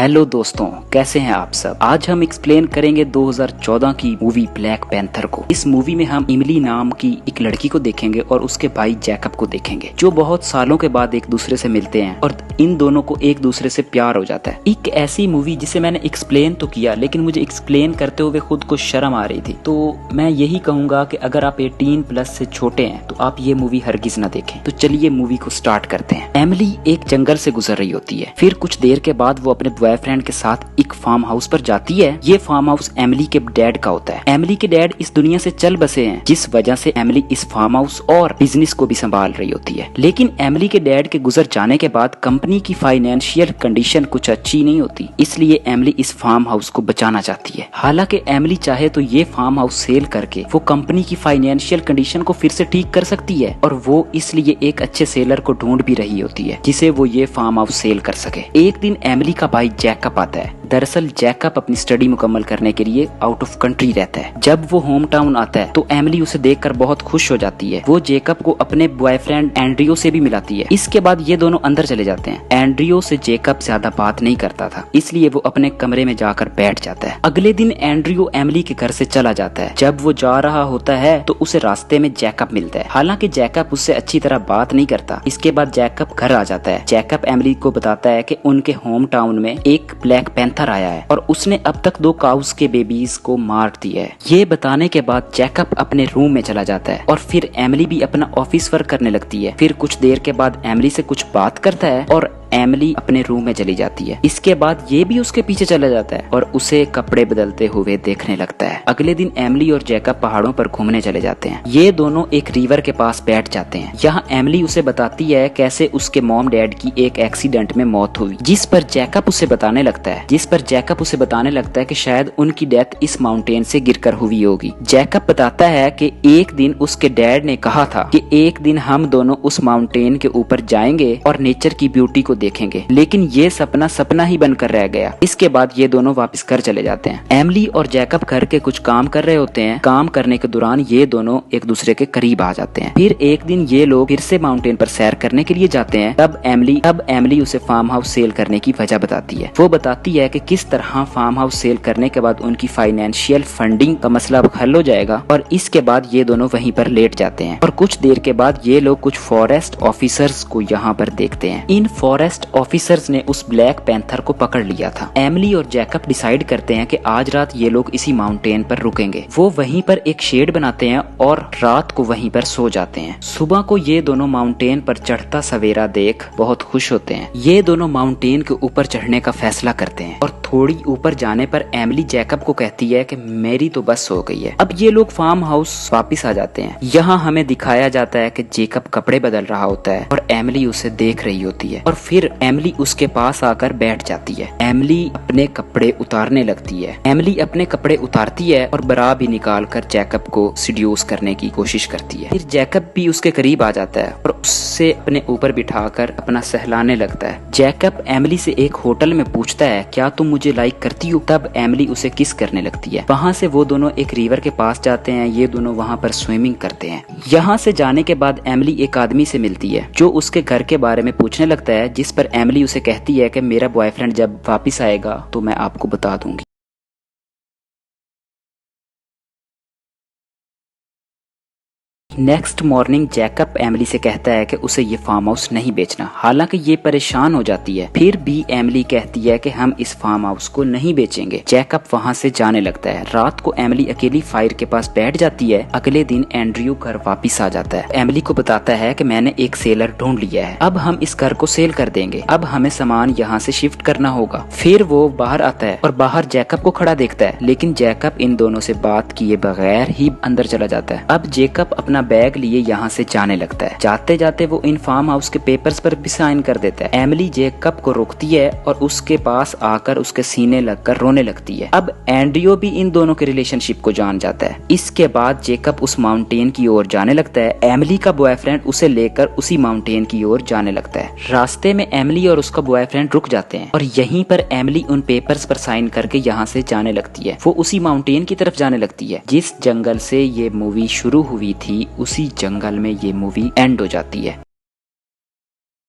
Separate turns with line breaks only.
Hello दोस्तों, कैसे हैं आप सब। आज हम एक्सप्लेन करेंगे 2014 की मूवी ब्लैक पैंथर को। इस मूवी में हम इमली नाम की एक लड़की को देखेंगे और उसके भाई जैकब को देखेंगे, जो बहुत सालों के बाद एक दूसरे से मिलते हैं और इन दोनों को एक दूसरे से प्यार हो जाता है। एक ऐसी मूवी जिसे मैंने एक्सप्लेन तो किया, लेकिन मुझे एक्सप्लेन करते हुए खुद को शर्म आ रही थी। तो मैं यही कहूंगा कि अगर आप 18+ से छोटे हैं तो आप ये मूवी हरगिज ना देखें। तो चलिए मूवी को स्टार्ट करते हैं। एमिली एक जंगल से गुजर रही होती है। फिर कुछ देर के बाद वो अपने बॉयफ्रेंड के साथ एक फार्म हाउस पर जाती है। ये फार्म हाउस एमिली के डैड का होता है। एमिली के डैड इस दुनिया से चल बसे हैं, जिस वजह से एमिली इस फार्म हाउस और बिजनेस को भी संभाल रही होती है। लेकिन एमिली के डैड के गुजर जाने के बाद कंपनी की फाइनेंशियल कंडीशन कुछ अच्छी नहीं होती, इसलिए एमिली इस फार्म हाउस को बचाना चाहती है। हालांकि एमिली चाहे तो ये फार्म हाउस सेल करके वो कंपनी की फाइनेंशियल कंडीशन को फिर से ठीक कर सकती है, और वो इसलिए एक अच्छे सेलर को ढूंढ भी रही होती है जिसे वो ये फार्म हाउस सेल कर सके। एक दिन एमिली का भाई जैकब आता है। दरअसल जैकब अपनी स्टडी मुकम्मल करने के लिए आउट ऑफ कंट्री रहता है। जब वो होम टाउन आता है तो एमिली उसे देखकर बहुत खुश हो जाती है। वो जैकब को अपने बॉयफ्रेंड एंड्रियो से भी मिलाती है। इसके बाद ये दोनों अंदर चले जाते हैं। एंड्रियो से जैकब ज्यादा बात नहीं करता था, इसलिए वो अपने कमरे में जाकर बैठ जाता है। अगले दिन एंड्रियो एमिली के घर से चला जाता है। जब वो जा रहा होता है तो उसे रास्ते में जैकब मिलता है। हालांकि जैकब उससे अच्छी तरह बात नहीं करता। इसके बाद जैकब घर आ जाता है। जैकब एमिली को बताता है कि उनके होम टाउन में एक ब्लैक पैंथर आया है और उसने अब तक 2 काउस के बेबीज को मार दिया है। ये बताने के बाद जैकब अपने रूम में चला जाता है और फिर एमिली भी अपना ऑफिस वर्क करने लगती है। फिर कुछ देर के बाद एमिली से कुछ बात करता है और एमिली अपने रूम में चली जाती है। इसके बाद ये भी उसके पीछे चला जाता है और उसे कपड़े बदलते हुए देखने लगता है। अगले दिन एमिली और जैकब पहाड़ों पर घूमने चले जाते हैं। ये दोनों एक रिवर के पास बैठ जाते हैं। यहाँ एमिली उसे बताती है कैसे उसके मॉम डैड की एक एक्सीडेंट में मौत हुई, जिस पर जैकब उसे बताने लगता है कि शायद उनकी डेथ इस माउंटेन से गिरकर हुई होगी। जैकब बताता है कि एक दिन उसके डैड ने कहा था कि एक दिन हम दोनों उस माउंटेन के ऊपर जाएंगे और नेचर की ब्यूटी को देखेंगे, लेकिन ये सपना ही बनकर रह गया। इसके बाद ये दोनों वापस घर चले जाते हैं। एमिली और जैकब घर के कुछ काम कर रहे होते हैं। काम करने के दौरान ये दोनों एक दूसरे के करीब आ जाते हैं। फिर एक दिन ये लोग फिर से माउंटेन पर सैर करने के लिए जाते हैं। तब एमिली उसे फार्म हाउस सेल करने की वजह बताती है। वो बताती है कि किस तरह फार्म हाउस सेल करने के बाद उनकी फाइनेंशियल फंडिंग का मसला हल हो जाएगा, और इसके बाद ये दोनों वहीं पर लेट जाते हैं। और कुछ देर के बाद ये लोग कुछ फॉरेस्ट ऑफिसर्स को यहाँ पर देखते हैं। इन फॉरेस्ट ऑफिसर्स ने उस ब्लैक पैंथर को पकड़ लिया था। एमिली और जैकब डिसाइड करते हैं कि आज रात ये लोग इसी माउंटेन पर रुकेंगे। वो वहीं पर एक शेड बनाते हैं और रात को वहीं पर सो जाते हैं। सुबह को ये दोनों माउंटेन पर चढ़ता सवेरा देख बहुत खुश होते हैं। ये दोनों माउंटेन के ऊपर चढ़ने का फैसला करते हैं और थोड़ी ऊपर जाने पर एमिली जैकब को कहती है कि मेरी तो बस हो गई है। अब ये लोग फार्म हाउस वापस आ जाते हैं। यहाँ हमें दिखाया जाता है कि जैकब कपड़े बदल रहा होता है और एमिली उसे देख रही होती है, और फिर एमिली उसके पास आकर बैठ जाती है। एमिली अपने कपड़े उतारने लगती है। एमिली अपने कपड़े उतारती है और बरा भी निकाल कर जैकब को सीड्यूस करने की कोशिश करती है। फिर जैकब भी उसके करीब आ जाता है और उससे अपने ऊपर बिठाकर अपना सहलाने लगता है। जैकब एमिली से एक होटल में पूछता है, क्या तुम मुझे लाइक करती हो? तब एमिली उसे किस करने लगती है। वहाँ से वो दोनों एक रिवर के पास जाते हैं। ये दोनों वहाँ पर स्विमिंग करते हैं। यहाँ से जाने के बाद एमिली एक आदमी से मिलती है जो उसके घर के बारे में पूछने लगता है, जिस पर एमिली उसे कहती है कि मेरा बॉयफ्रेंड जब वापस आएगा तो मैं आपको बता दूंगी। नेक्स्ट मॉर्निंग जैकब एमिली से कहता है कि उसे ये फार्म हाउस नहीं बेचना। हालांकि ये परेशान हो जाती है, फिर भी एमिली कहती है कि हम इस फार्म हाउस को नहीं बेचेंगे। जैकब वहाँ से जाने लगता है। रात को एमिली अकेली फायर के पास बैठ जाती है। अगले दिन एंड्रयू घर वापस आ जाता है। एमिली को बताता है कि मैंने एक सेलर ढूंढ लिया है, अब हम इस घर को सेल कर देंगे। अब हमें सामान यहाँ से शिफ्ट करना होगा। फिर वो बाहर आता है और बाहर जैकब को खड़ा देखता है, लेकिन जैकब इन दोनों से बात किए बगैर ही अंदर चला जाता है। अब जैकब अपना बैग लिए यहाँ से जाने लगता है। जाते जाते वो इन फार्म हाउस के पेपर्स पर भी साइन कर देता है। एमिली जैकब को रोकती है और उसके पास आकर उसके सीने लगकर रोने लगती है। अब एंड्रियो भी इन दोनों के रिलेशनशिप को जान जाता है। इसके बाद जैकब उस माउंटेन की ओर जाने लगता है। एमिली का बॉयफ्रेंड उसे लेकर उसी माउंटेन की ओर जाने लगता है। रास्ते में एमिली और उसका बॉयफ्रेंड रुक जाते हैं और यहीं पर एमिली उन पेपर्स पर साइन करके यहाँ से जाने लगती है। वो उसी माउंटेन की तरफ जाने लगती है। जिस जंगल से ये मूवी शुरू हुई थी उसी जंगल में ये मूवी एंड हो जाती है।